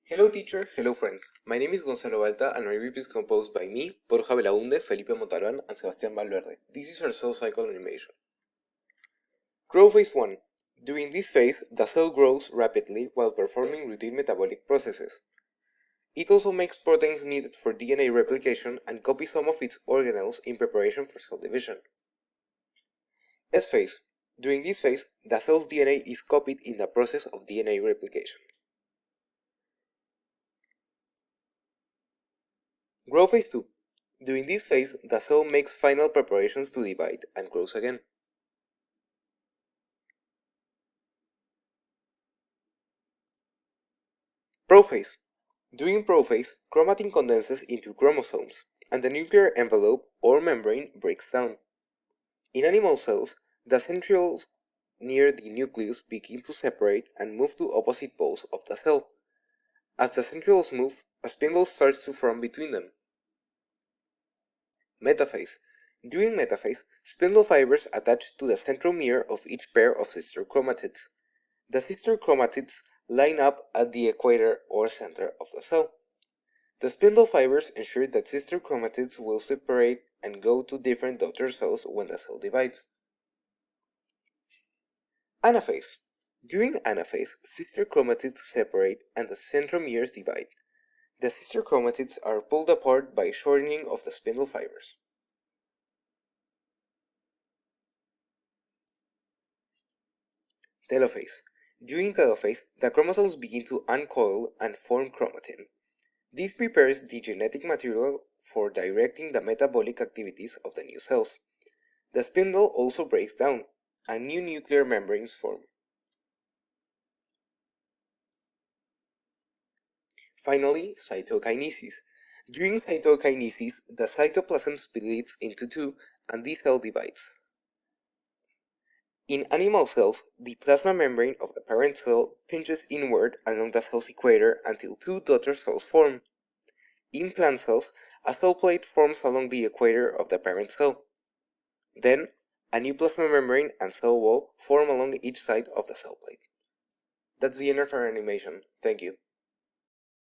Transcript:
Hello teacher, hello friends. My name is Gonzalo Balta and my group is composed by me, Borja Belaunde, Felipe Montalban, and Sebastián Valverde. This is our cell cycle animation. Growth phase 1. During this phase, the cell grows rapidly while performing routine metabolic processes. It also makes proteins needed for DNA replication and copies some of its organelles in preparation for cell division. S phase. During this phase, the cell's DNA is copied in the process of DNA replication. Growth phase 2. During this phase, the cell makes final preparations to divide and grows again. Prophase. During prophase, chromatin condenses into chromosomes, and the nuclear envelope or membrane breaks down. In animal cells, the centrioles near the nucleus begin to separate and move to opposite poles of the cell. As the centrioles move, a spindle starts to form between them. Metaphase. During metaphase, spindle fibers attach to the centromere of each pair of sister chromatids. The sister chromatids line up at the equator or center of the cell. The spindle fibers ensure that sister chromatids will separate and go to different daughter cells when the cell divides. Anaphase. During anaphase, sister chromatids separate and the centromeres divide. The sister chromatids are pulled apart by shortening of the spindle fibers. Telophase. During telophase, the chromosomes begin to uncoil and form chromatin. This prepares the genetic material for directing the metabolic activities of the new cells. The spindle also breaks down, and new nuclear membranes form. Finally, cytokinesis. During cytokinesis, the cytoplasm splits into two and the cell divides. In animal cells, the plasma membrane of the parent cell pinches inward along the cell's equator until two daughter cells form. In plant cells, a cell plate forms along the equator of the parent cell. Then, a new plasma membrane and cell wall form along each side of the cell plate. That's the end of our animation. Thank you.